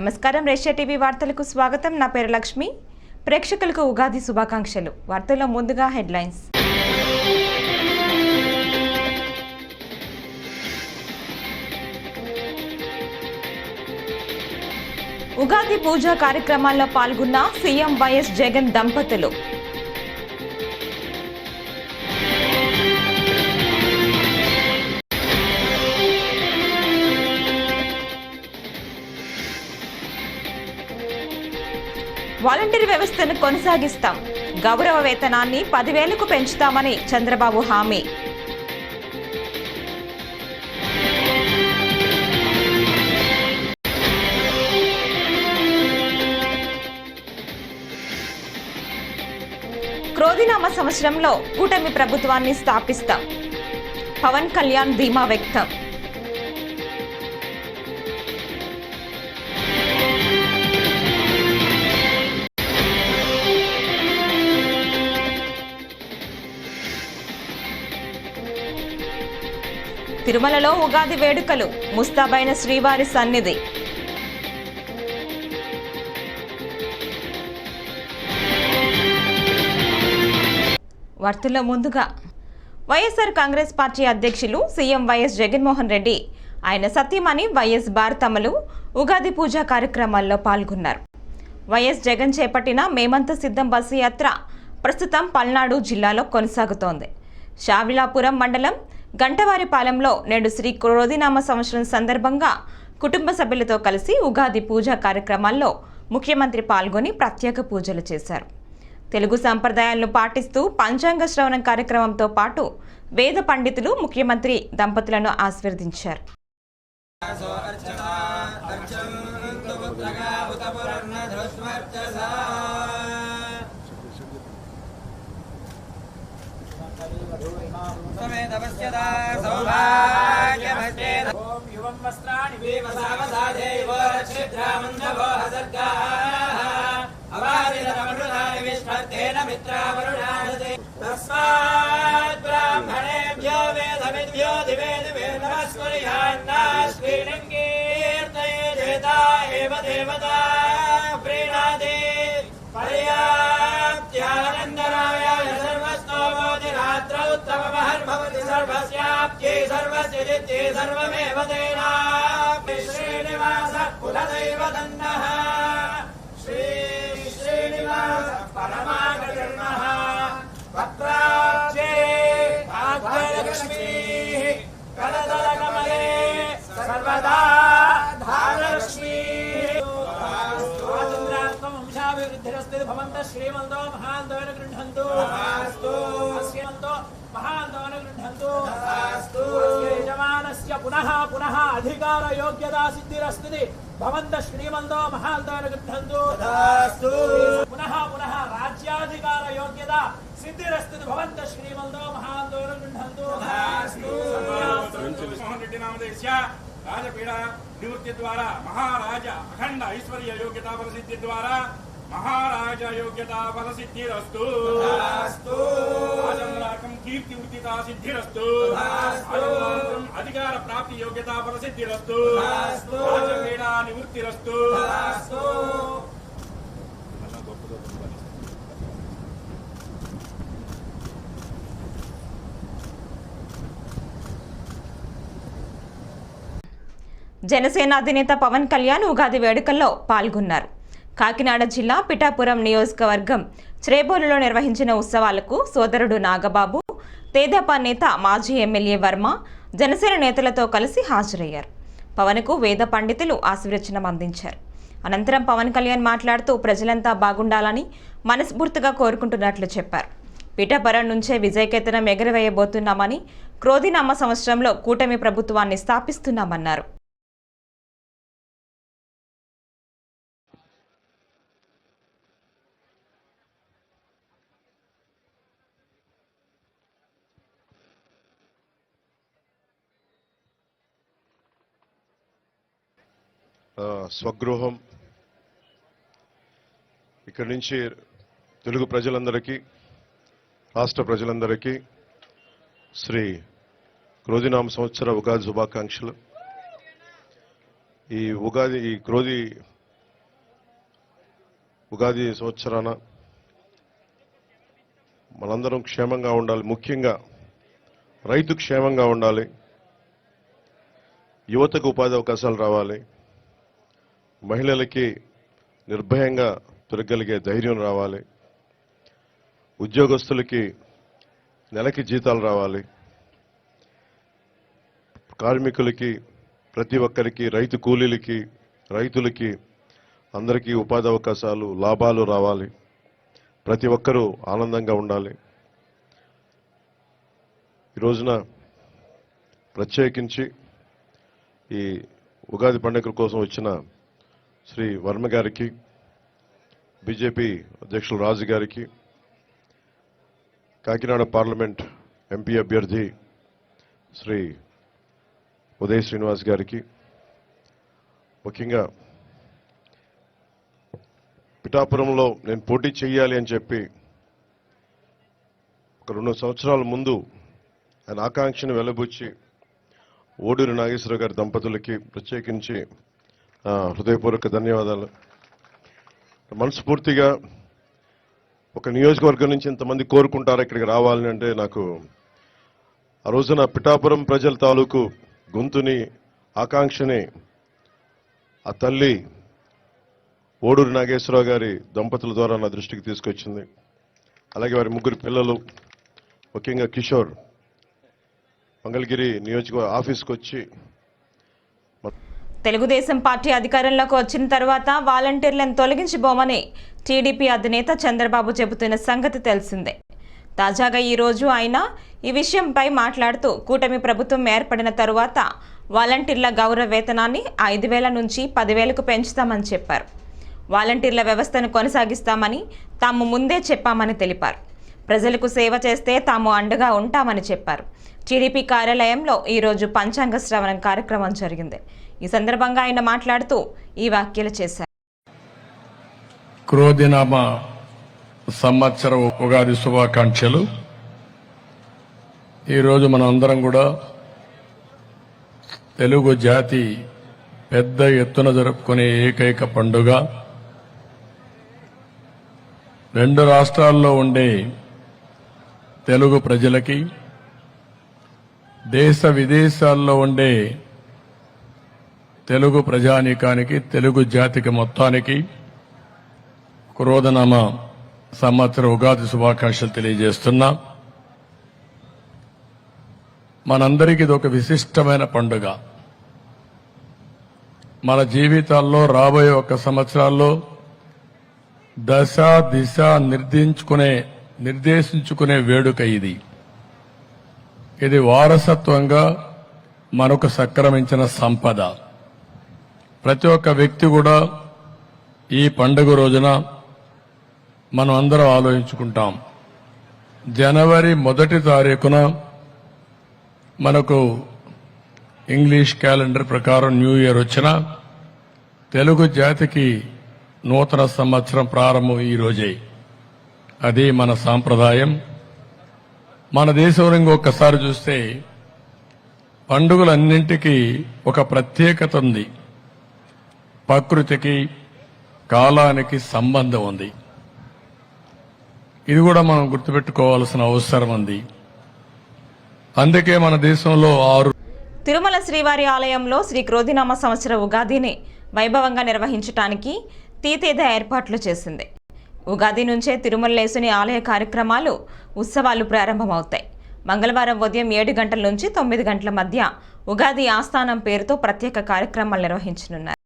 నమస్కారం రేషియా టీవీ వార్తలకు స్వాగతం. నా పేరు లక్ష్మి. ప్రేక్షకులకు ఉగాది శుభాకాంక్షలు. వార్తల్లో ముందుగా హెడ్లైన్స్. ఉగాది పూజా కార్యక్రమాల్లో పాల్గొన్న సీఎం వైఎస్ జగన్ దంపతులు. వాలంటీర్ వ్యవస్థను కొనసాగిస్తాం, గౌరవ వేతనాన్ని 10,000కు పెంచుతామని చంద్రబాబు హామీ. క్రోధినామ సంవత్సరంలో కూటమి ప్రభుత్వాన్ని స్థాపిస్తాం, పవన్ కళ్యాణ్ ధీమా వ్యక్తం. తిరుమలలో ఉగాది వేడుకలు, ముస్తాబైన శ్రీవారి సన్నిధి. వార్తల్లో ముందుగా వైఎస్ఆర్ కాంగ్రెస్ పార్టీ అధ్యక్షులు సీఎం వైఎస్ జగన్మోహన్ రెడ్డి, ఆయన సతీమణి వైఎస్ భారతమ్మలు ఉగాది పూజా కార్యక్రమాల్లో పాల్గొన్నారు. వైఎస్ జగన్ చేపట్టిన మేమంత సిద్ధం బస్సు యాత్ర ప్రస్తుతం పల్నాడు జిల్లాలో కొనసాగుతోంది. షావిలాపురం మండలం గంటవారిపాలెంలో నేడు శ్రీ క్రోధినామ సంవత్సరం సందర్భంగా కుటుంబ సభ్యులతో కలిసి ఉగాది పూజా కార్యక్రమాల్లో ముఖ్యమంత్రి పాల్గొని ప్రత్యేక పూజలు చేశారు. తెలుగు సంప్రదాయాలను పాటిస్తూ పంచాంగ శ్రవణం కార్యక్రమంతో పాటు వేద పండితులు ముఖ్యమంత్రి దంపతులను ఆశీర్వదించారు. सर्वस्याप्त्यै सर्वस्य जित्यै सर्वमेव तेनाप्ति श्रीनिवास कुलदैवतन्नः श्री श्रीनिवास परमागतिर्नः पत्राब्जे भाग्यलक्ष्मीः करदलकमले सर्वदा धारलक्ष्मीः स्वातन्त्र्यात्मं वंशाभिवृद्धिरस्ति भवन्तः श्रीमन्तो महान्तोन गृह्णन्तु श्रीमन्तो महान्तोन गृह्णन्तु यजमानस्य पुनः पुनः अधिकार योग्यता सिद्धिरस्ति भवन्तः श्रीमन्तो महान्तोन गृह्णन्तु पुनः पुनः राज्याधिकार योग्यता सिद्धिरस्ति भवन्तः श्रीमन्तो महान्तोन गृह्णन्तु मोहन रेड्डी नामधेयस्य राजपीड़ा निवृत्ति द्वारा महाराज अखंड ऐश्वर्य योग्यता प्रसिद्धि द्वारा महाराज योग्यता फल सिद्धिरस्तु राजमराकं कीर्ति उदिता सिद्धिरस्तु अधिकार प्राप्ति योग्यता फल सिद्धिरस्तु राजपीड़ा निवृत्तिरस्तु జనసేన అధినేత పవన్ కళ్యాణ్ ఉగాది వేడుకల్లో పాల్గొన్నారు. కాకినాడ జిల్లా పిఠాపురం నియోజకవర్గం చ్రేబోలులో నిర్వహించిన ఉత్సవాలకు సోదరుడు నాగబాబు, తేదేపా నేత మాజీ ఎమ్మెల్యే వర్మ, జనసేన నేతలతో కలిసి హాజరయ్యారు. పవన్కు వేద పండితులు ఆశీర్వచనం అందించారు. అనంతరం పవన్ కళ్యాణ్ మాట్లాడుతూ ప్రజలంతా బాగుండాలని మనస్ఫూర్తిగా కోరుకుంటున్నట్లు చెప్పారు. పిఠాపురం నుంచే విజయకేతనం ఎగరవేయబోతున్నామని, క్రోధినామ సంవత్సరంలో కూటమి ప్రభుత్వాన్ని స్థాపిస్తున్నామన్నారు. స్వగృహం ఇక్కడి నుంచి తెలుగు ప్రజలందరికీ, రాష్ట్ర ప్రజలందరికీ శ్రీ క్రోధినామ సంవత్సర ఉగాది శుభాకాంక్షలు. ఈ క్రోధి ఉగాది సంవత్సరాన మనందరం క్షేమంగా ఉండాలి. ముఖ్యంగా రైతు క్షేమంగా ఉండాలి. యువతకు ఉపాధి అవకాశాలు రావాలి. మహిళలకి నిర్భయంగా తిరగలిగే ధైర్యం రావాలి. ఉద్యోగస్తులకి నెలకి జీతాలు రావాలి. కార్మికులకి, ప్రతి ఒక్కరికి, రైతు కూలీలకి, రైతులకి అందరికీ ఉపాధి అవకాశాలు, లాభాలు రావాలి. ప్రతి ఒక్కరూ ఆనందంగా ఉండాలి. ఈ రోజున ప్రత్యేకించి ఈ ఉగాది పండుగ కోసం వచ్చిన శ్రీ వర్మ గారికి, బీజేపీ అధ్యక్షులు రాజు గారికి, కాకినాడ పార్లమెంట్ ఎంపీ అభ్యర్థి శ్రీ ఉదయ్ శ్రీనివాస్ గారికి, ముఖ్యంగా పిఠాపురంలో నేను పోటీ చేయాలి అని చెప్పి ఒక 2 సంవత్సరాల ముందు ఆయన ఆకాంక్షను వెలబుచ్చి ఓడూరి నాగేశ్వర గారి దంపతులకి ప్రత్యేకించి హృదయపూర్వక ధన్యవాదాలు. మనస్ఫూర్తిగా ఒక నియోజకవర్గం నుంచి ఇంతమంది కోరుకుంటారు ఇక్కడికి రావాలని అంటే, నాకు ఆ రోజున పిఠాపురం ప్రజల తాలూకు గొంతుని, ఆకాంక్షని ఆ తల్లి ఓడూరి నాగేశ్వరరావు గారి దంపతుల ద్వారా నా దృష్టికి తీసుకొచ్చింది. అలాగే వారి 3 పిల్లలు, ముఖ్యంగా కిషోర్ మంగళగిరి నియోజకవర్గ ఆఫీస్కి వచ్చి తెలుగుదేశం పార్టీ అధికారంలోకి వచ్చిన తర్వాత వాలంటీర్లను తొలగించబోమని టీడీపీ అధినేత చంద్రబాబు చెబుతున్న సంగతి తెలిసిందే. తాజాగా ఈ రోజు ఆయన ఈ విషయంపై మాట్లాడుతూ, కూటమి ప్రభుత్వం ఏర్పడిన తరువాత వాలంటీర్ల గౌరవ వేతనాన్ని 5,000 నుంచి 10,000కు పెంచుతామని చెప్పారు. వాలంటీర్ల వ్యవస్థను కొనసాగిస్తామని తాము ముందే చెప్పామని తెలిపారు. ప్రజలకు సేవ చేస్తే తాము అండగా ఉంటామని చెప్పారు. టీడీపీ కార్యాలయంలో ఈరోజు పంచాంగ శ్రవణం కార్యక్రమం జరిగింది. ఈ సందర్భంగా ఆయన మాట్లాడుతూ ఈ వ్యాఖ్యలు చేశారు. క్రోధినామ సంవత్సర ఉగాది శుభాకాంక్షలు. ఈరోజు మనం అందరం కూడా తెలుగు జాతి పెద్ద ఎత్తున జరుపుకునే ఏకైక పండుగ, 2 రాష్ట్రాల్లో ఉండే తెలుగు ప్రజలకి, దేశ విదేశాల్లో ఉండే తెలుగు ప్రజానీకానికి, తెలుగు జాతికి మొత్తానికి క్రోధనామ సంవత్సర ఉగాది శుభాకాంక్షలు తెలియజేస్తున్నా. మనందరికీ ఇది ఒక విశిష్టమైన పండుగ. మన జీవితాల్లో రాబోయే 1 సంవత్సరాల్లో దశ దిశ నిర్దేశించుకునే వేడుక ఇది. ఇది వారసత్వంగా మనకు సంక్రమించిన సంపద. ప్రతి ఒక్క వ్యక్తి కూడా ఈ పండుగ రోజున మనం అందరం ఆలోచించుకుంటాం. జనవరి 1వ తారీఖున మనకు ఇంగ్లీష్ క్యాలెండర్ ప్రకారం న్యూ ఇయర్ వచ్చిన తెలుగు జాతికి నూతన సంవత్సరం ప్రారంభం ఈ రోజే. అది మన సాంప్రదాయం. మన దేశంలో ఇంకొకసారి చూస్తే పండుగలన్నింటికీ ఒక ప్రత్యేకత ఉంది. ప్రకృతికి, కాలానికి సంబంధం ఉంది. ఇది కూడా మనం గుర్తుపెట్టుకోవాల్సిన అవసరం ఉంది. అందుకే మన దేశంలో 6 తిరుమల శ్రీవారి ఆలయంలో శ్రీ క్రోధినామ సంవత్సర ఉగాదిని వైభవంగా నిర్వహించడానికి తీతేద ఏర్పాట్లు చేసింది. ఉగాది నుంచే తిరుమలలేసుని ఆలయ కార్యక్రమాలు, ఉత్సవాలు ప్రారంభమవుతాయి. మంగళవారం ఉదయం 7 గంటల నుంచి 9 గంటల మధ్య ఉగాది ఆస్థానం పేరుతో ప్రత్యేక కార్యక్రమాలు నిర్వహించనున్నారు.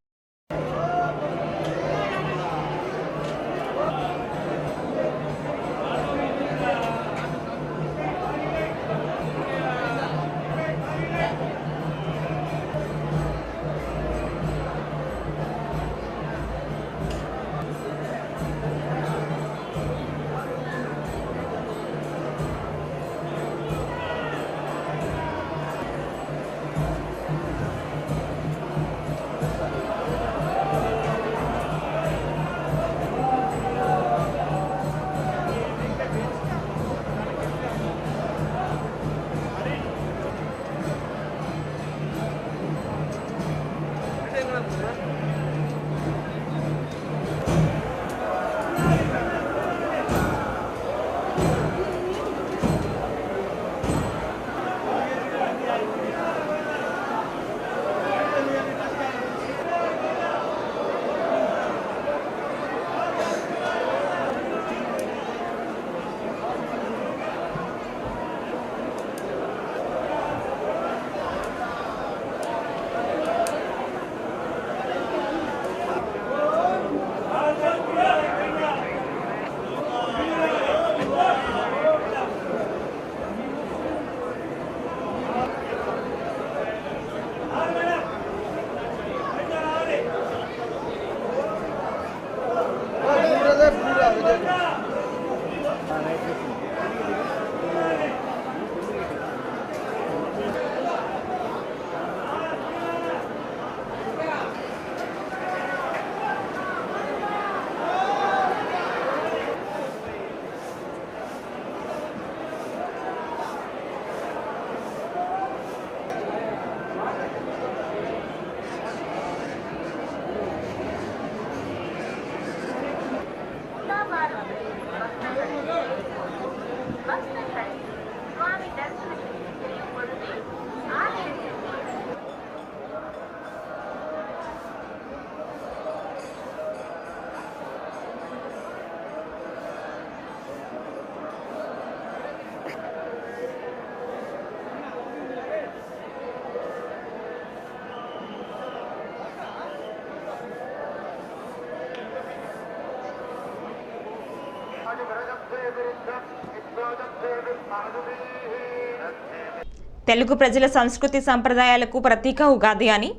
తెలుగు ప్రజల సంస్కృతి సంప్రదాయాలకు ప్రతీక ఉగాది అని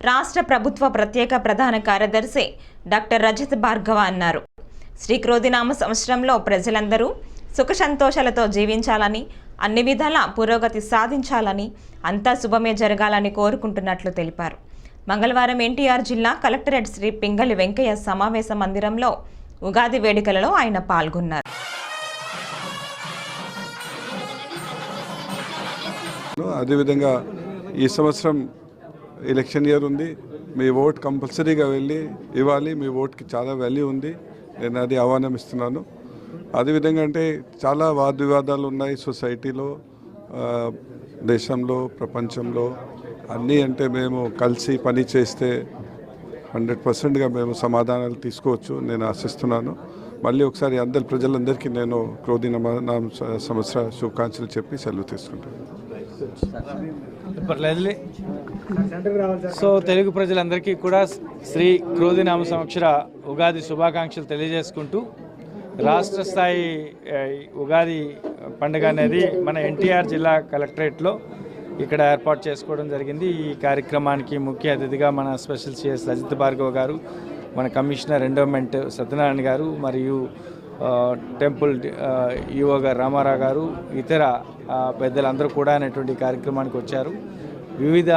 రాష్ట్ర ప్రభుత్వ ప్రత్యేక ప్రధాన కార్యదర్శి డాక్టర్ రజత్ భార్గవ అన్నారు. శ్రీ క్రోధినామ సంవత్సరంలో ప్రజలందరూ సుఖ సంతోషాలతో జీవించాలని, అన్ని విధాల పురోగతి సాధించాలని, అంతా శుభమే జరగాలని కోరుకుంటున్నట్లు తెలిపారు. మంగళవారం ఎన్టీఆర్ జిల్లా కలెక్టరేట్ శ్రీ పింగళి వెంకయ్య సమావేశ మందిరంలో ఉగాది వేడుకలలో ఆయన పాల్గొన్నారు. అదేవిధంగా ఈ సంవత్సరం ఎలక్షన్ ఇయర్ ఉంది. మీ ఓట్ కంపల్సరీగా వెళ్ళి ఇవ్వాలి. మీ ఓట్కి చాలా వాల్యూ ఉంది. నేను అది ఆహ్వానం ఇస్తున్నాను. అదేవిధంగా అంటే చాలా వాద వివాదాలు ఉన్నాయి సొసైటీలో, దేశంలో, ప్రపంచంలో. అన్నీ అంటే మేము కలిసి పని చేస్తే 100%గా మేము సమాధానాలు తీసుకోవచ్చు నేను ఆశిస్తున్నాను. మళ్ళీ ఒకసారి అందరి ప్రజలందరికీ నేను క్రోధినామ సంవత్సర శుభాకాంక్షలు చెప్పి సెలవు తీసుకుంటాను. సో తెలుగు ప్రజలందరికీ కూడా శ్రీ క్రోధినామ సంవత్సర ఉగాది శుభాకాంక్షలు తెలియజేసుకుంటూ, రాష్ట్ర స్థాయి ఉగాది పండుగ అనేది మన ఎన్టీఆర్ జిల్లా కలెక్టరేట్లో ఇక్కడ ఏర్పాటు చేసుకోవడం జరిగింది. ఈ కార్యక్రమానికి ముఖ్య అతిథిగా మన స్పెషల్ సిఎస్ రజిత్ భార్గవ్ గారు, మన కమిషనర్ ఎండోమెంట్ సత్యనారాయణ గారు, మరియు టెంపుల్ ఈఓ గారు రామారావు గారు, ఇతర పెద్దలందరూ కూడా అనేటువంటి కార్యక్రమానికి వచ్చారు. వివిధ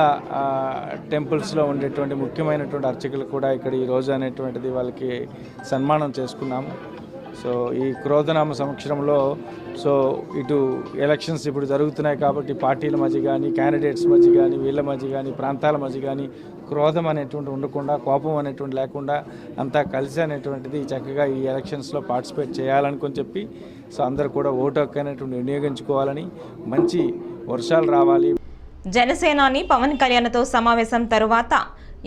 టెంపుల్స్లో ఉండేటువంటి ముఖ్యమైనటువంటి అర్చకులు కూడా ఇక్కడ ఈరోజు అనేటువంటిది వాళ్ళకి సన్మానం చేసుకున్నాము. సో ఈ క్రోధనామ సంవత్సరంలో ఇటు ఎలక్షన్స్ ఇప్పుడు జరుగుతున్నాయి కాబట్టి పార్టీల మధ్య కానీ, క్యాండిడేట్స్ మధ్య కానీ, వీళ్ళ మధ్య కానీ, ప్రాంతాల మధ్య కానీ క్రోధం అనేటువంటి ఉండకుండా, కోపం అనేటువంటి లేకుండా అంతా కలిసి అనేటువంటిది చక్కగా ఈ ఎలక్షన్స్లో పార్టిసిపేట్ చేయాలనుకొని చెప్పి అందరూ కూడా ఓటు హక్కు అనేటువంటి వినియోగించుకోవాలని, మంచి వర్షాలు రావాలి. జనసేనాని పవన్ కళ్యాణ్తో సమావేశం తరువాత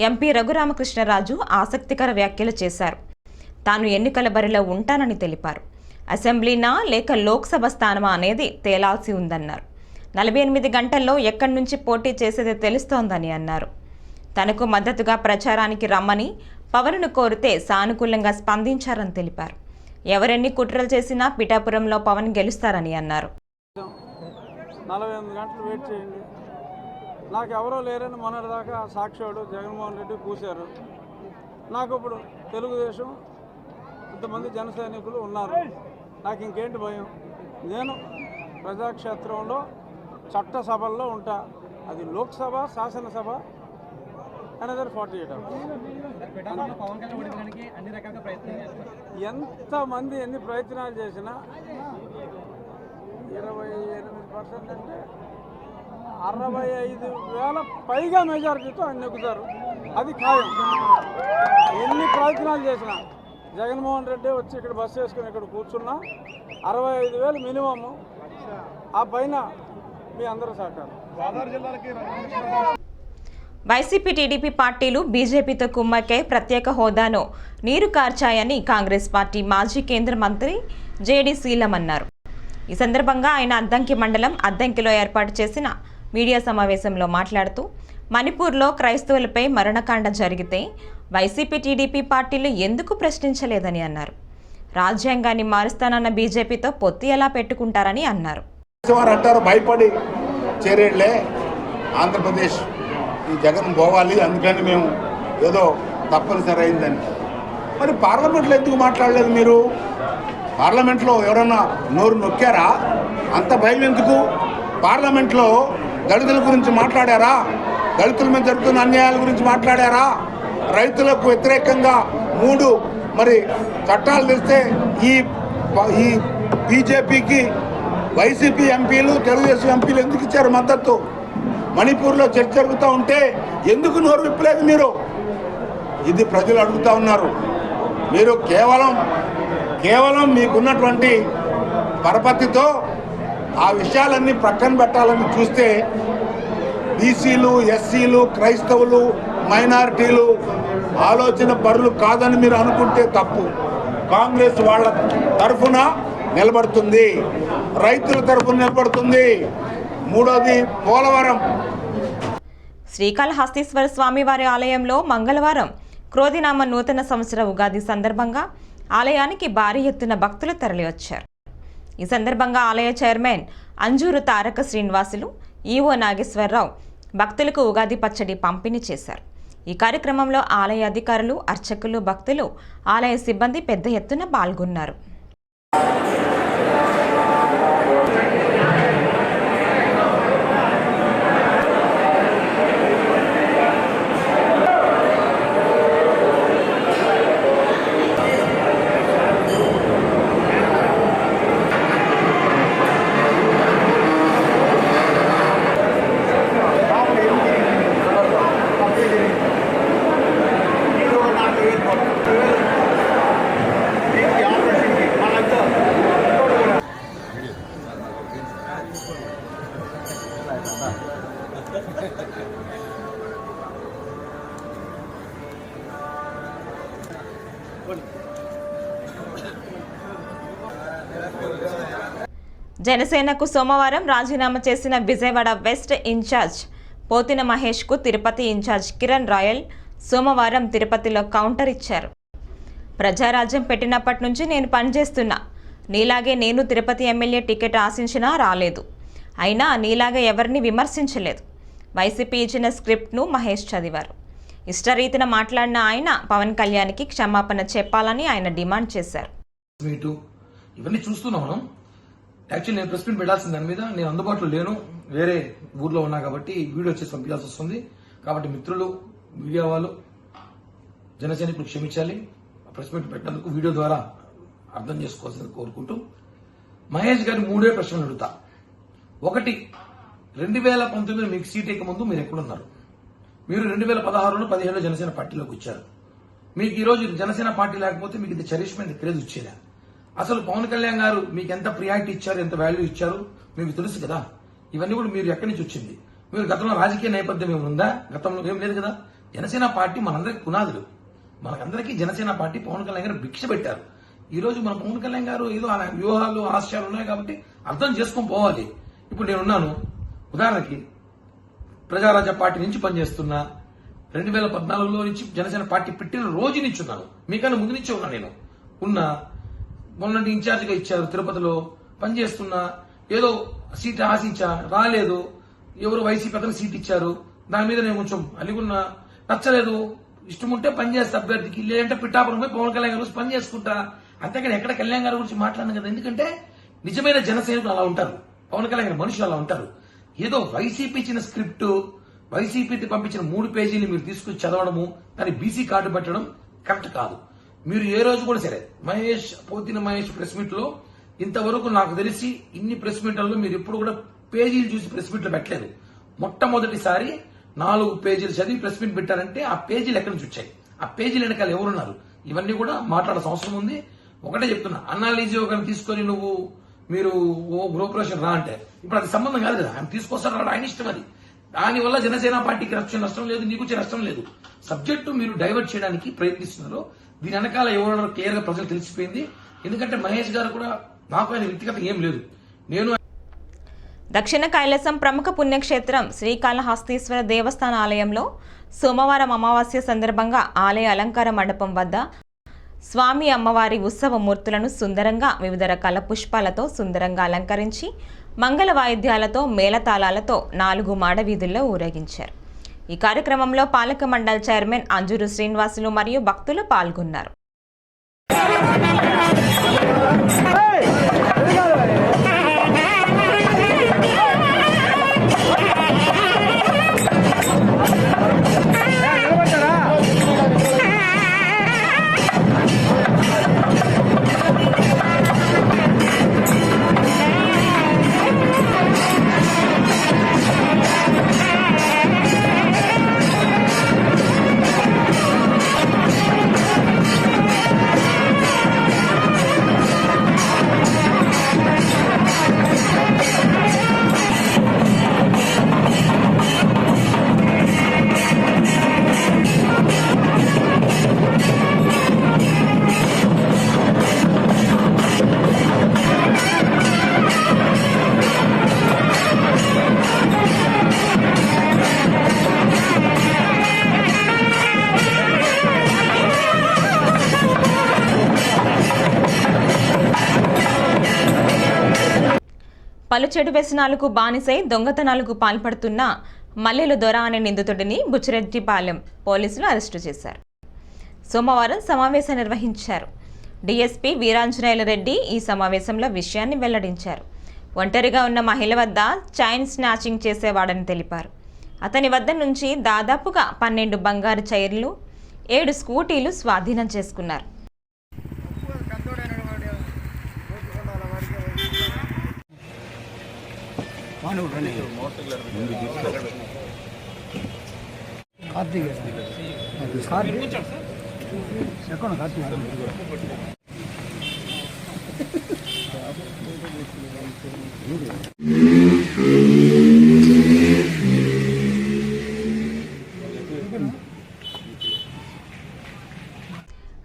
ఎంపీ రఘురామకృష్ణరాజు ఆసక్తికర వ్యాఖ్యలు చేశారు. తాను ఎన్నికల బరిలో ఉంటానని తెలిపారు. అసెంబ్లీనా లేక లోక్సభ స్థానమా అనేది తేలాల్సి ఉందన్నారు. 48 గంటల్లో ఎక్కడి నుంచి పోటీ చేసేది తెలుస్తోందని అన్నారు. తనకు మద్దతుగా ప్రచారానికి రమ్మని పవన్ను కోరితే సానుకూలంగా స్పందించారని తెలిపారు. ఎవరెన్ని కుట్రలు చేసినా పిఠాపురంలో పవన్ గెలుస్తారని అన్నారు. 48 గంటలు వెయిట్ చేయండి. నాకు ఎవరో లేరని మొన్నటిదాకా సాక్షాడు జగన్మోహన్ రెడ్డి కూశారు. నాకు ఇప్పుడు తెలుగుదేశం ఇంతమంది జన సైనికులు ఉన్నారు. నాకు ఇంకేంటి భయం? నేను ప్రజాక్షేత్రంలో చట్టసభల్లో ఉంటా. అది లోక్సభ, శాసనసభ, అనదర్ 48 hours. ఎంతమంది ఎన్ని ప్రయత్నాలు చేసినా 28% అంటే 65,000 పైగా మెజారిటీతో ఆయన నెగ్గుతారు. అది ఖాయం. ఎన్ని ప్రయత్నాలు చేసినా జగన్మోహన్ రెడ్డి వచ్చి ఇక్కడ బస్సు వేసుకుని ఇక్కడ కూర్చున్నా 65,000 మినిమమ్. ఆ పైన మీ అందరూ సహకారం. వైసీపీ, టీడీపీ పార్టీలు బీజేపీతో కుమ్మక్కై ప్రత్యేక హోదాను నీరు కార్చాయని కాంగ్రెస్ పార్టీ మాజీ కేంద్ర మంత్రి జేడీ శీలం అన్నారు. ఈ సందర్భంగా ఆయన అద్దంకి మండలం అద్దంకిలో ఏర్పాటు చేసిన మీడియా సమావేశంలో మాట్లాడుతూ, మణిపూర్లో క్రైస్తవులపై మరణకాండ జరిగితే వైసీపీ, టీడీపీ పార్టీలు ఎందుకు ప్రశ్నించలేదని అన్నారు. రాజ్యాంగాన్ని మారుస్తానన్న బీజేపీతో పొత్తు ఎలా పెట్టుకుంటారని అన్నారు. అంటారు భయపడి చేరేళ్లే ఆంధ్రప్రదేశ్ ఈ జగన్ పోవాలి, అందుకని మేము ఏదో తప్పనిసరి అయిందని. మరి పార్లమెంట్లో ఎందుకు మాట్లాడలేదు మీరు? పార్లమెంట్లో ఎవరన్నా నోరు నొక్కారా? అంత భయం ఎందుకు? పార్లమెంట్లో దళితుల గురించి మాట్లాడారా? దళితుల మీద జరుగుతున్న అన్యాయాల గురించి మాట్లాడారా? రైతులకు వ్యతిరేకంగా 3 మరి చట్టాలు తెస్తే ఈ బీజేపీకి వైసీపీ ఎంపీలు, తెలుగుదేశం ఎంపీలు ఎందుకు ఇచ్చారు మద్దతు? మణిపూర్లో చర్చ జరుగుతూ ఉంటే ఎందుకు నోరు విప్పలేదు మీరు? ఇది ప్రజలు అడుగుతూ ఉన్నారు. మీరు కేవలం మీకున్నటువంటి పరపతితో ఆ విషయాలన్నీ ప్రక్కన పెట్టాలని చూస్తే బీసీలు, ఎస్సీలు, క్రైస్తవులు, మైనారిటీలు ఆలోచన పరులు కాదని మీరు అనుకుంటే తప్పు. కాంగ్రెస్ వాళ్ళ తరఫున నిలబడుతుంది, రైతుల తరఫున నిలబడుతుంది. మూడోది పోలవరం. శ్రీకాళహస్తీశ్వర స్వామివారి ఆలయంలో మంగళవారం క్రోధినామ నూతన సంవత్సర ఉగాది సందర్భంగా ఆలయానికి భారీ ఎత్తున భక్తులు తరలివచ్చారు. ఈ సందర్భంగా ఆలయ చైర్మన్ అంజూరు తారక శ్రీనివాసులు, ఈవో నాగేశ్వరరావు భక్తులకు ఉగాది పచ్చడి పంపిణీ చేశారు. ఈ కార్యక్రమంలో ఆలయ అధికారులు, అర్చకులు, భక్తులు, ఆలయ సిబ్బంది పెద్ద ఎత్తున పాల్గొన్నారు. జనసేనకు సోమవారం రాజీనామా చేసిన విజయవాడ వెస్ట్ ఇన్ఛార్జ్ పోతిన మహేష్కు తిరుపతి ఇన్ఛార్జ్ కిరణ్ రాయల్ సోమవారం తిరుపతిలో కౌంటర్ ఇచ్చారు. ప్రజారాజ్యం పెట్టినప్పటి నుంచి నేను పనిచేస్తున్నా. నీలాగే నేను తిరుపతి ఎమ్మెల్యే టికెట్ ఆశించినా రాలేదు. అయినా నీలాగే ఎవరిని విమర్శించలేదు. వైసీపీ ఇచ్చిన స్క్రిప్ట్ను మహేష్ చదివారు. ఇష్టరీతిన మాట్లాడిన ఆయన పవన్ కళ్యాణ్కి క్షమాపణ చెప్పాలని ఆయన డిమాండ్ చేశారు. ఇవన్నీ చూస్తున్నాం మనం. యాక్చువల్లీ నేను ప్రెస్ మీట్ పెట్టాల్సిన దాని మీద నేను అందుబాటులో లేను, వేరే ఊర్లో ఉన్నా కాబట్టి వీడియో వచ్చేసి పంపించాల్సి వస్తుంది. కాబట్టి మిత్రులు, మీడియా వాళ్ళు, జన సైనికులు క్షమించాలి. ప్రెస్ మీట్ పెట్టినందుకు వీడియో ద్వారా అర్థం చేసుకోవాల్సింది కోరుకుంటూ, మహేష్ గారి 3 ప్రశ్నలు అడుగుతా. ఒకటి, 2019 మీకు సీట్ ఎక్క ముందు మీరు ఎక్కడున్నారు? మీరు 2016లో 17లో జనసేన పార్టీలోకి వచ్చారు. మీకు ఈ రోజు జనసేన పార్టీ లేకపోతే మీకు ఇది చరిష్మెంట్ క్రేజ్ వచ్చేదా? అసలు పవన్ కళ్యాణ్ గారు మీకు ఎంత ప్రియారిటీ ఇచ్చారు, ఎంత వాల్యూ ఇచ్చారు మీకు తెలుసు కదా. ఇవన్నీ కూడా మీరు ఎక్కడి నుంచి వచ్చింది? మీరు గతంలో రాజకీయ నేపథ్యం ఏమి ఉందా? గతంలో ఏం లేదు కదా. జనసేన పార్టీ మనందరికి పునాదులు. మనకందరికీ జనసేన పార్టీ పవన్ కళ్యాణ్ గారు భిక్ష పెట్టారు. ఈ రోజు మన పవన్ కళ్యాణ్ గారు ఏదో వ్యూహాలు, ఆశయాలు ఉన్నాయి కాబట్టి అర్థం చేసుకొని పోవాలి. ఇప్పుడు నేనున్నాను, ఉదాహరణకి ప్రజారాజ్య పార్టీ నుంచి పనిచేస్తున్నా. 2014లో నుంచి జనసేన పార్టీ పెట్టిన రోజు నుంచి ఉన్నాను. మీకన్నా ముందు నుంచే ఉన్నా. నేను ఉన్నా, మొన్నటి ఇన్ఛార్జిగా ఇచ్చారు, తిరుపతిలో పనిచేస్తున్నా. ఏదో సీట్ ఆశించా, రాలేదు. ఎవరు వైసీపీ అతను సీట్ ఇచ్చారు, దాని మీద నేను కొంచెం అలిగున్నా, నచ్చలేదు. ఇష్టం ఉంటే పనిచేస్తా అభ్యర్థికి, లేదంటే పిఠాపురం పోయి పవన్ కళ్యాణ్ గారి పని చేసుకుంటా. అంతేకాని ఎక్కడ కళ్యాణ్ గారి గురించి మాట్లాడను కదా. ఎందుకంటే నిజమైన జనసైనికులు అలా ఉంటారు, పవన్ కళ్యాణ్ గారి మనుషులు అలా ఉంటారు. ఏదో వైసీపీ ఇచ్చిన స్క్రిప్ట్, వైసీపీ పంపించిన 3 పేజీలు మీరు తీసుకుని చదవడము, దాన్ని బీసీ కార్డు పెట్టడం కరెక్ట్ కాదు. మీరు ఏ రోజు కూడా సరే పోతిన మహేష్ ప్రెస్ మీట్ లో ఇంతవరకు నాకు తెలిసి ఇన్ని ప్రెస్ మీట్లలో మీరు ఎప్పుడు కూడా పేజీలు చూసి ప్రెస్ మీట్లు పెట్టలేదు. మొట్టమొదటిసారి 4 పేజీలు చదివి ప్రెస్ మీట్ పెట్టారంటే ఆ పేజీలు ఎక్కడి నుంచి వచ్చాయి, ఆ పేజీల వెనకాల ఎవరున్నారు, ఇవన్నీ కూడా మాట్లాడాల్సిన అవసరం ఉంది. ఒకటే చెప్తున్నా, అన్నాలీజీ ఒకరిని తీసుకొని మీరు గృహప్రవేశం రా అంటే ఇప్పుడు అది సంబంధం కాదు కదా. ఆయన తీసుకొస్తారు, ఆయన ఇష్టం. అది దానివల్ల జనసేన పార్టీకి నష్టం లేదు, నీకు వచ్చే నష్టం లేదు. సబ్జెక్టు మీరు డైవర్ట్ చేయడానికి ప్రయత్నిస్తున్నారు. దీని వెనకాల ఎవరో క్లియర్ గా ప్రజలు తెలిసిపోయింది. ఎందుకంటే మహేష్ గారు కూడా నాకు ఆయన వ్యక్తిగత ఏం లేదు. నేను దక్షిణ కైలాసం ప్రముఖ పుణ్యక్షేత్రం శ్రీకాళహస్తీశ్వర దేవస్థాన ఆలయంలో సోమవారం అమావాస్య సందర్భంగా ఆలయ అలంకార మండపం వద్ద స్వామి అమ్మవారి ఉత్సవ మూర్తులను సుందరంగా వివిధ రకాల పుష్పాలతో సుందరంగా అలంకరించి మంగళ వాయిద్యాలతో మేళతాళాలతో 4 మాడ వీధుల్లో ఊరేగించారు. ఈ కార్యక్రమంలో పాలక మండలి చైర్మన్ అంజూరు శ్రీనివాసులు మరియు భక్తులు పాల్గొన్నారు. పలు చెడు వ్యసనాలకు బానిసై దొంగతనాలకు పాల్పడుతున్న మల్లెలు దొర అనే నిందితుడిని బుచ్చిరెడ్డిపాలెం పోలీసులు అరెస్టు చేశారు. సోమవారం సమావేశం నిర్వహించారు. డీఎస్పీ వీరాంజనేయుల రెడ్డి ఈ సమావేశంలో విషయాన్ని వెల్లడించారు. ఒంటరిగా ఉన్న మహిళ వద్ద చైన్ స్నాచింగ్ చేసేవాడని తెలిపారు. అతని వద్ద నుంచి దాదాపుగా 12 బంగారు చైర్లు 7 స్కూటీలు స్వాధీనం చేసుకున్నారు.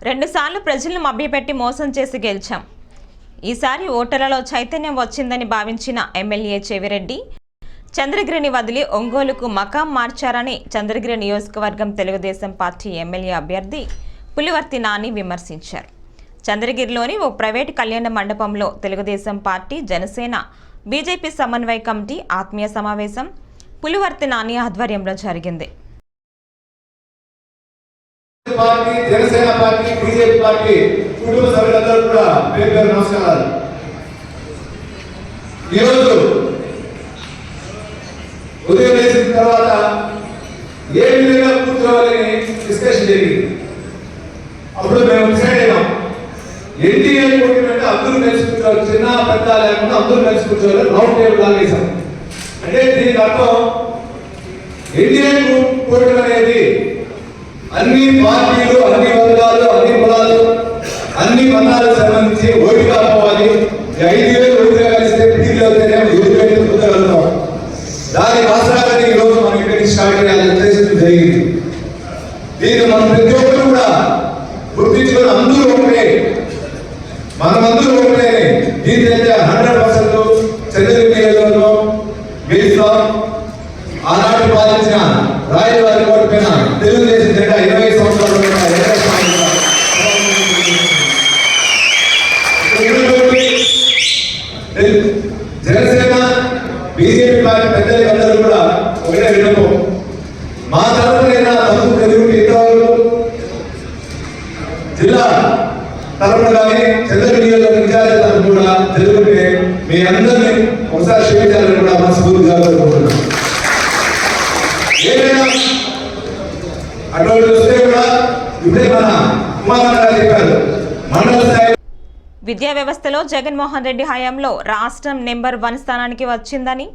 రెండుసార్లు ప్రజలను మభ్యపెట్టి మోసం చేసి గెలిచాం. ఈసారి ఓటర్లలో చైతన్యం వచ్చిందని భావించిన ఎమ్మెల్యే చెవిరెడ్డి చంద్రగిరిని వదిలి ఒంగోలుకు మకాం మార్చారని చంద్రగిరి నియోజకవర్గం తెలుగుదేశం పార్టీ ఎమ్మెల్యే అభ్యర్థి పులివర్తి నాని విమర్శించారు. చంద్రగిరిలోని ఓ ప్రైవేటు కళ్యాణ మండపంలో తెలుగుదేశం పార్టీ, జనసేన, బీజేపీ సమన్వయ కమిటీ ఆత్మీయ సమావేశం పులివర్తి నాని ఆధ్వర్యంలో జరిగింది. Party, Janasena party, BJP party కుటుంబ సభ్యులందరూ కూడా పేరు పేరు నమస్కారాలు. ఈరోజు ఉదయం వేసిన తర్వాత ఏ విధంగా కూర్చోవాలని డిస్కషన్ జరిగింది. అప్పుడు మేము డిసైడ్ అయినాం, ఎన్డీఏ కూటమి అంటే అందరూ కలిసి కూర్చోవాలి, చిన్న పెద్ద లేకుండా అందరూ కలిసి కూర్చోవాలి, రౌండ్ టేబుల్ లాగేసాం. అంటే దీనికి అర్థం ఎన్డీఏ కూటమి అనేది అన్ని పార్టీలు, అన్ని వర్గాలు, అన్ని కులాలు, అన్ని మతాలకు సంబంధించి ఓటిగా పోవాలి. 5,000 ఓటిగా కలిస్తే పీటీలు అవుతానే 7,000 పొందగలుగుతాం. దాని ఆసరాన్ని ఈరోజు మనం ఇక్కడికి స్టార్ట్ చేయాలని ఉద్దేశం జరిగింది. దీన్ని మనం ప్రతి ఒక్కరు కూడా గుర్తించుకొని అందరూ ఒకటే, మనమందరూ ఒకటే. దీనికైతే 100% చంద్రగిరి నియోజకవర్గంలో గెలుస్తాం. ఆనాటి పాలించిన రాయలవారి కోట పైన తెలుగుదేశం జెండా 20 సంవత్సరాల జనసేన, బీజేపీ పార్టీ పెద్దలు అందరూ కూడా ఒకటే విన్నపం, మా తరఫున తరఫు తెలుగు ఇంతవరకు జిల్లా తరఫున కానీ చంద్రగిరి నియోజకవర్గ ఇన్ఛార్జి తరఫున కూడా తెలుగుని మీ అందరినీ ఒకసారి క్షమించాలని కూడా మనస్ఫూర్తిగా కోరుకుంటున్నాం. ఏదైనా అటువంటి వస్తే కూడా ఇప్పుడే మన కుమార్ చెప్పారు, మండల స్థాయి విద్యా వ్యవస్థలో జగన్మోహన్ రెడ్డి హయాంలో రాష్ట్రం నెంబర్ 1 స్థానానికి వచ్చిందని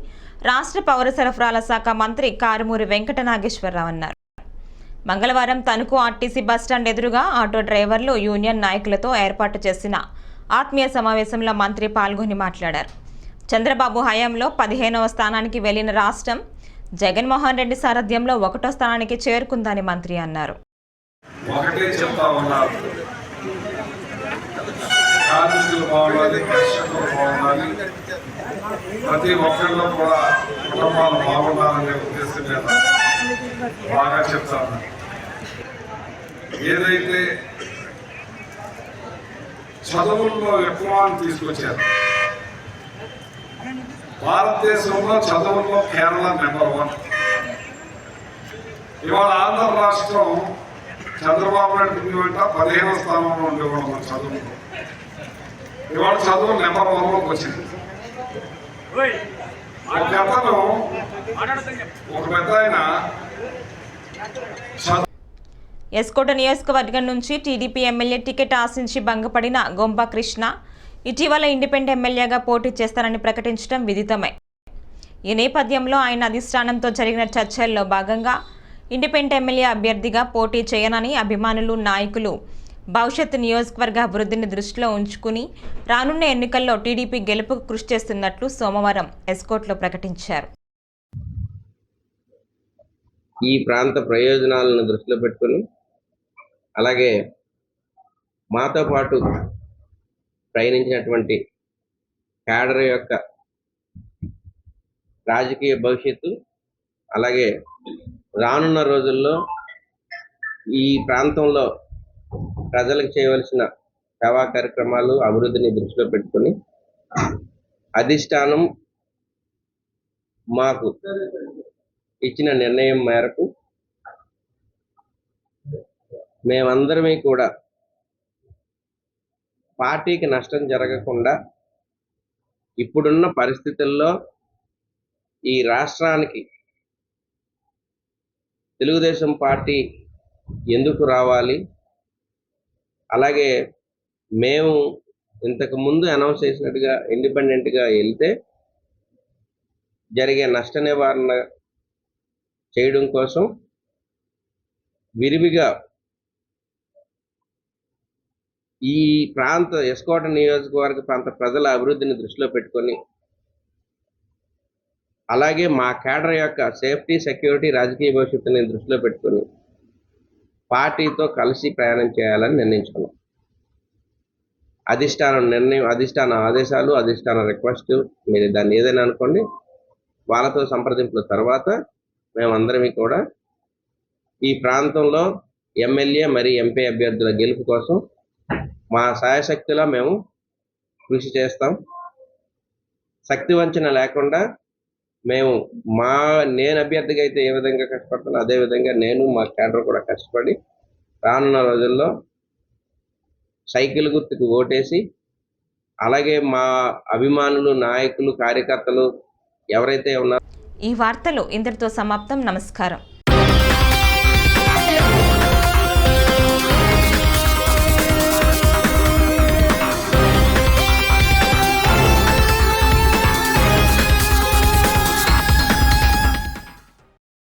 రాష్ట్ర పౌర సరఫరాల శాఖ మంత్రి కారుమూరి వెంకట నాగేశ్వరరావు అన్నారు. మంగళవారం తణుకు ఆర్టీసీ బస్టాండ్ ఎదురుగా ఆటో డ్రైవర్లు యూనియన్ నాయకులతో ఏర్పాటు చేసిన ఆత్మీయ సమావేశంలో మంత్రి పాల్గొని మాట్లాడారు. చంద్రబాబు హయాంలో 15వ స్థానానికి వెళ్లిన రాష్ట్రం జగన్మోహన్ రెడ్డి సారథ్యంలో 1వ స్థానానికి చేరుకుందని మంత్రి అన్నారు. ఒకటే చెప్తా ఉన్నారు, కార్మికులు బాగుండాలి, కర్షకులు బాగుండాలి, ప్రతి ఒక్కరిలో కూడా కుటుంబాలు బాగుండాలనే ఉద్దేశం మీద బాగా చెప్తాను. ఏదైతే చదువుల్లో విప్లవాన్ని తీసుకొచ్చారు, భారతదేశంలో చదువుల్లో కేరళ నెంబర్ 1. ఇవాళ ఆంధ్ర రాష్ట్రం చంద్రబాబు నాయుడు వెంట 15వ స్థానంలో ఉండేవాడు మన చదువులో. ఇవాళ చదువు నెంబర్ 1లోకి వచ్చింది. ఒక పెద్ద ఆయన ఎస్కోట నియోజకవర్గం నుంచి టీడీపీ ఎమ్మెల్యే టికెట్ ఆశించి భంగపడిన గొంప కృష్ణ ఇటీవల ఇండిపెండెంట్ ఎమ్మెల్యేగా పోటీ చేస్తారని ప్రకటించడం విదితమే. ఈ నేపథ్యంలో ఆయన అధిష్టానంతో జరిగిన చర్చల్లో భాగంగా ఇండిపెండెంట్ ఎమ్మెల్యే అభ్యర్థిగా పోటీ చేయనని అభిమానులు, నాయకులు భవిష్యత్ నియోజకవర్గ అభివృద్ధిని దృష్టిలో ఉంచుకుని రానున్న ఎన్నికల్లో టీడీపీ గెలుపుకు కృషి చేస్తున్నట్లు సోమవారం ఎస్కోట్లో ప్రకటించారు. ఈ ప్రాంత ప్రయోజనాలను దృష్టిలో పెట్టుకుని, అలాగే మాతో పాటు ప్రయాణించినటువంటి క్యాడర్ యొక్క రాజకీయ భవిష్యత్తు, అలాగే రానున్న రోజుల్లో ఈ ప్రాంతంలో ప్రజలకు చేయవలసిన సేవా కార్యక్రమాలు, అభివృద్ధిని దృష్టిలో పెట్టుకుని అధిష్టానం మాకు ఇచ్చిన నిర్ణయం మేరకు మేమందరమీ కూడా పార్టీకి నష్టం జరగకుండా ఇప్పుడున్న పరిస్థితుల్లో ఈ రాష్ట్రానికి తెలుగుదేశం పార్టీ ఎందుకు రావాలి, అలాగే మేము ఇంతకు ముందు అనౌన్స్ చేసినట్టుగా ఇండిపెండెంట్గా వెళ్తే జరిగే నష్ట నివారణ చేయడం కోసం విరివిగా ఈ ప్రాంత ఎస్కోట నియోజకవర్గ ప్రాంత ప్రజల అభివృద్ధిని దృష్టిలో పెట్టుకొని, అలాగే మా కేడర్ యొక్క సేఫ్టీ, సెక్యూరిటీ, రాజకీయ భవిష్యత్తుని దృష్టిలో పెట్టుకొని పార్టీతో కలిసి ప్రయాణం చేయాలని నిర్ణయించుకున్నాం. అధిష్టానం నిర్ణయం, అధిష్టాన ఆదేశాలు, అధిష్టాన రిక్వెస్ట్, మీరు దాన్ని ఏదైనా అనుకోండి, వాళ్ళతో సంప్రదింపుల తర్వాత మేమందరమీ కూడా ఈ ప్రాంతంలో ఎమ్మెల్యే మరి ఎంపీ అభ్యర్థుల గెలుపు కోసం మా సాయశక్తిలో మేము కృషి చేస్తాం. శక్తి వంచన లేకుండా మేము నేను అభ్యర్థిగా అయితే ఏ విధంగా కష్టపడతానో అదే విధంగా నేను మా క్యాడర్ కూడా కష్టపడి రానున్న రోజుల్లో సైకిల్ గుర్తుకు ఓటేసి, అలాగే మా అభిమానులు, నాయకులు, కార్యకర్తలు ఎవరైతే ఉన్నారో ఈ వార్తలు ఇంతటితో సమాప్తం. నమస్కారం.